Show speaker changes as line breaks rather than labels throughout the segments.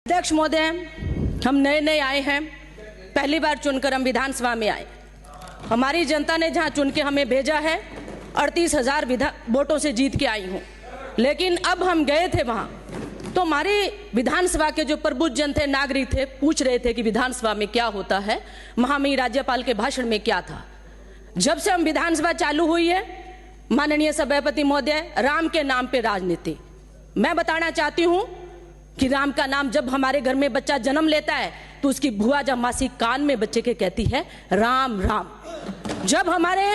अध्यक्ष महोदय, हम नए नए आए हैं, पहली बार चुनकर हम विधानसभा में आए। हमारी जनता ने जहां चुन के हमें भेजा है 38,000 वोटों से जीत के आई हूं, लेकिन अब हम गए थे वहां तो हमारे विधानसभा के जो प्रबुद्ध जन थे, नागरिक थे, पूछ रहे थे कि विधानसभा में क्या होता है, महामहिम राज्यपाल के भाषण में क्या था। जब से हम विधानसभा चालू हुई है, माननीय सभापति महोदय, राम के नाम पे राजनीति। मैं बताना चाहती हूं कि राम का नाम, जब हमारे घर में बच्चा जन्म लेता है तो उसकी बुआ या मासी कान में बच्चे के कहती है राम राम। जब हमारे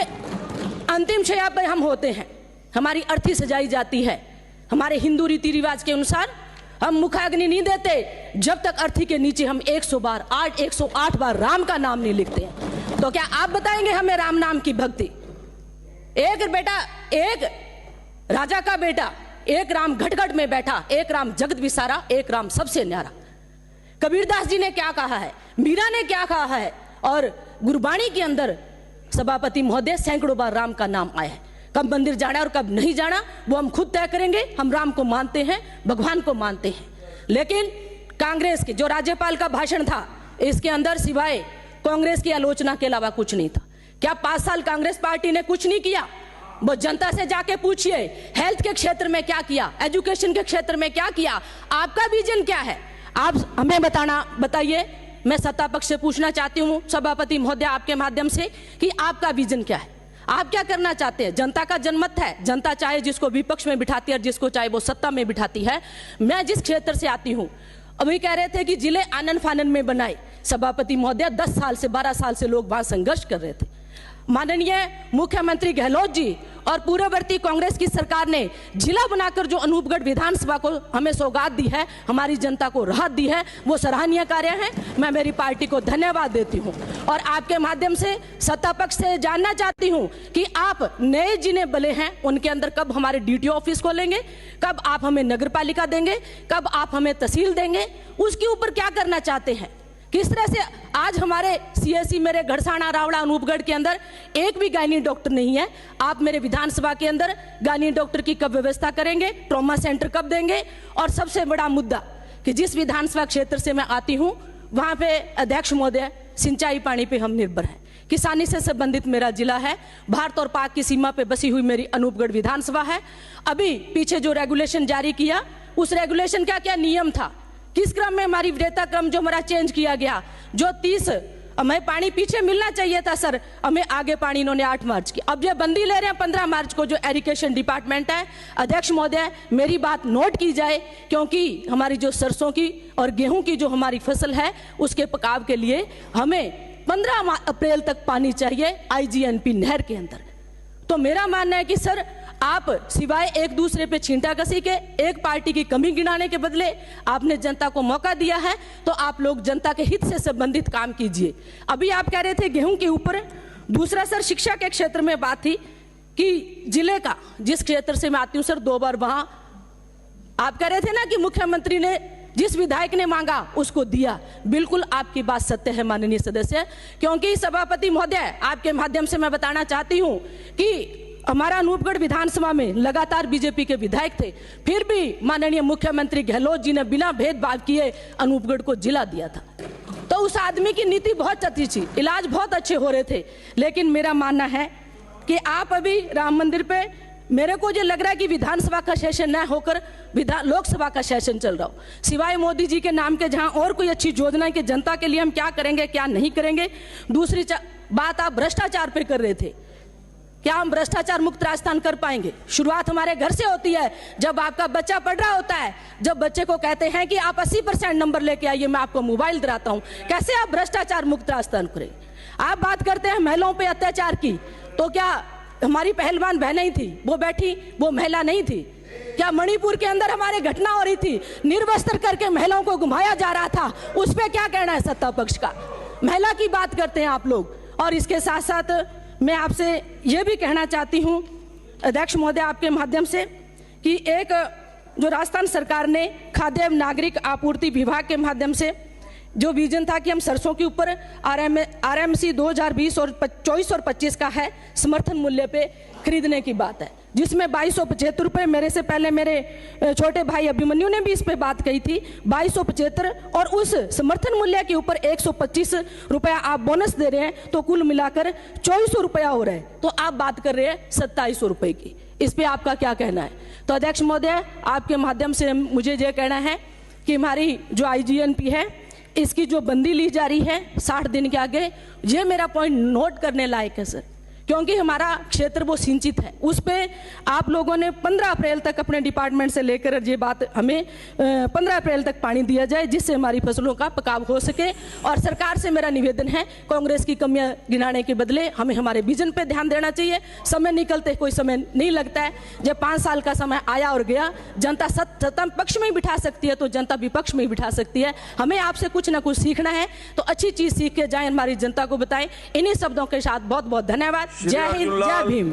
अंतिम शैया पर हम होते हैं, हमारी अर्थी सजाई जाती है, हमारे हिंदू रीति रिवाज के अनुसार हम मुखाग्नि नहीं देते जब तक अर्थी के नीचे हम 108 बार राम का नाम नहीं लिखते हैं। तो क्या आप बताएंगे हमें राम नाम की भक्ति? एक बेटा, एक राजा का बेटा, एक राम घट घट में बैठा, एक राम जगत विसारा, एक राम सबसे न्यारा। कबीरदास जी ने क्या कहा है, मीरा ने क्या कहा है, और गुरबाणी के अंदर सभापति महोदय सैकड़ों बार राम का नाम आया है। कब मंदिर जाना और कब नहीं जाना वो हम खुद तय करेंगे। हम राम को मानते हैं, भगवान को मानते हैं। लेकिन कांग्रेस के जो राज्यपाल का भाषण था, इसके अंदर सिवाय कांग्रेस की आलोचना के अलावा कुछ नहीं था। क्या 5 साल कांग्रेस पार्टी ने कुछ नहीं किया? वो जनता से जाके पूछिए, हेल्थ के क्षेत्र में क्या किया, एजुकेशन के क्षेत्र में क्या किया, आपका विजन क्या है, आप हमें बताइए। मैं सत्ता पक्ष से पूछना चाहती हूँ सभापति महोदय आपके माध्यम से कि आपका विजन क्या है, आप क्या करना चाहते हैं? जनता का जनमत है, जनता चाहे जिसको विपक्ष में बिठाती है और जिसको चाहे वो सत्ता में बिठाती है। मैं जिस क्षेत्र से आती हूँ, अभी कह रहे थे कि जिले आनन फानन में बनाए, सभापति महोदय 10 साल से 12 साल से लोग वहां संघर्ष कर रहे थे। माननीय मुख्यमंत्री गहलोत जी और पूर्ववर्ती कांग्रेस की सरकार ने जिला बनाकर जो अनूपगढ़ विधानसभा को हमें सौगात दी है, हमारी जनता को राहत दी है, वो सराहनीय कार्य है। मैं मेरी पार्टी को धन्यवाद देती हूं और आपके माध्यम से सत्ता पक्ष से जानना चाहती हूं कि आप नए जिन्हें बले हैं उनके अंदर कब हमारे डीटीओ ऑफिस खोलेंगे, कब आप हमें नगर पालिका देंगे, कब आप हमें तहसील देंगे, उसके ऊपर क्या करना चाहते हैं? किस तरह से आज हमारे सीएससी मेरे घड़साना, रावड़ा, अनूपगढ़ के अंदर एक भी गायनी डॉक्टर नहीं है। आप मेरे विधानसभा के अंदर गायनी डॉक्टर की कब व्यवस्था करेंगे, ट्रॉमा सेंटर कब देंगे? और सबसे बड़ा मुद्दा कि जिस विधानसभा क्षेत्र से मैं आती हूँ वहां पे अध्यक्ष महोदय सिंचाई पानी पे हम निर्भर हैं। किसानी से संबंधित मेरा जिला है, भारत और पाक की सीमा पे बसी हुई मेरी अनूपगढ़ विधानसभा है। अभी पीछे जो रेगुलेशन जारी किया, उस रेगुलेशन का क्या नियम था, किस क्रम में हमारी वरीयता क्रम जो हमारा चेंज किया गया, जो 30 हमें पानी पीछे मिलना चाहिए था सर, हमें आगे पानी इन्होंने 8 मार्च की, अब ये बंदी ले रहे हैं 15 मार्च को जो इरिगेशन डिपार्टमेंट है। अध्यक्ष महोदय मेरी बात नोट की जाए, क्योंकि हमारी जो सरसों की और गेहूं की जो हमारी फसल है उसके पकाव के लिए हमें 15 अप्रैल तक पानी चाहिए आईजीएनपी नहर के अंदर। तो मेरा मानना है कि सर आप सिवाय एक दूसरे पे छींटा कसी के, एक पार्टी की कमी गिनाने के बदले आपने जनता को मौका दिया है, तो आप लोग जनता के हित से संबंधित काम कीजिए। अभी आप कह रहे थे गेहूं के ऊपर, दूसरा सर शिक्षा के क्षेत्र में बात थी कि जिले का, जिस क्षेत्र से मैं आती हूँ सर, 2 बार वहां आप कह रहे थे ना कि मुख्यमंत्री ने जिस विधायक ने मांगा उसको दिया। बिल्कुल आपकी बात सत्य है माननीय सदस्य, क्योंकि सभापति महोदय आपके माध्यम से मैं बताना चाहती हूं कि हमारा अनूपगढ़ विधानसभा में लगातार बीजेपी के विधायक थे, फिर भी माननीय मुख्यमंत्री गहलोत जी ने बिना भेदभाव किए अनूपगढ़ को जिला दिया था। तो उस आदमी की नीति बहुत अच्छी थी, इलाज बहुत अच्छे हो रहे थे। लेकिन मेरा मानना है कि आप अभी राम मंदिर पे, मेरे को जो लग रहा है कि विधानसभा का सेशन न होकर लोकसभा का सेशन चल रहा हो, सिवाय मोदी जी के नाम के, जहां और कोई अच्छी योजना की जनता के लिए हम क्या करेंगे क्या नहीं करेंगे। दूसरी बात आप भ्रष्टाचार पे कर रहे थे, क्या हम भ्रष्टाचार मुक्त राजस्थान कर पाएंगे? शुरुआत हमारे घर से होती है, जब आपका बच्चा पढ़ रहा होता है, जब बच्चे को कहते हैं कि आप 80% नंबर लेके आइए, मैं आपको मोबाइल दिलाता हूं, कैसे आप भ्रष्टाचार मुक्त राजस्थान करें? आप बात करते हैं महिलाओं पे अत्याचार की, तो क्या हमारी पहलवान बहन ही थी, वो बैठी, वो महिला नहीं थी? क्या मणिपुर के अंदर हमारे घटना हो रही थी, निर्वस्त्र करके महिलाओं को घुमाया जा रहा था, उस पर क्या कहना है सत्ता पक्ष का? महिला की बात करते हैं आप लोग। और इसके साथ साथ मैं आपसे यह भी कहना चाहती हूं अध्यक्ष महोदय आपके माध्यम से कि एक जो राजस्थान सरकार ने खाद्य एवं नागरिक आपूर्ति विभाग के माध्यम से जो विजन था कि हम सरसों के ऊपर आरएमसी 2020 और 24 और 25 का है समर्थन मूल्य पे खरीदने की बात है। जिसमें 2275 रुपये, मेरे से पहले मेरे छोटे भाई अभिमन्यु ने भी इस पे बात कही थी, 2275, और उस समर्थन मूल्य के ऊपर 125 रुपया आप बोनस दे रहे हैं, तो कुल मिलाकर 2400 रुपया हो रहा है। तो आप बात कर रहे हैं 2700 रुपये की। इस पे आपका क्या कहना है? तो अध्यक्ष महोदय, आपके माध्यम से मुझे ये कहना है कि हमारी जो IGNP है, इसकी जो बंदी ली जा रही है 60 दिन के आगे, ये मेरा पॉइंट नोट करने लायक है सर, क्योंकि हमारा क्षेत्र वो सिंचित है। उस पे आप लोगों ने 15 अप्रैल तक अपने डिपार्टमेंट से लेकर ये बात हमें 15 अप्रैल तक पानी दिया जाए, जिससे हमारी फसलों का पकाव हो सके। और सरकार से मेरा निवेदन है, कांग्रेस की कमियां गिनाने के बदले हमें हमारे विजन पे ध्यान देना चाहिए। समय निकलते कोई समय नहीं लगता है। जब 5 साल का समय आया और गया, जनता सत्ता पक्ष में ही बिठा सकती है तो जनता विपक्ष में ही बिठा सकती है। हमें आपसे कुछ ना कुछ सीखना है, तो अच्छी चीज सीख के जाएं, हमारी जनता को बताएं। इन्हीं शब्दों के साथ बहुत बहुत धन्यवाद। जय हिंद, जय भीम।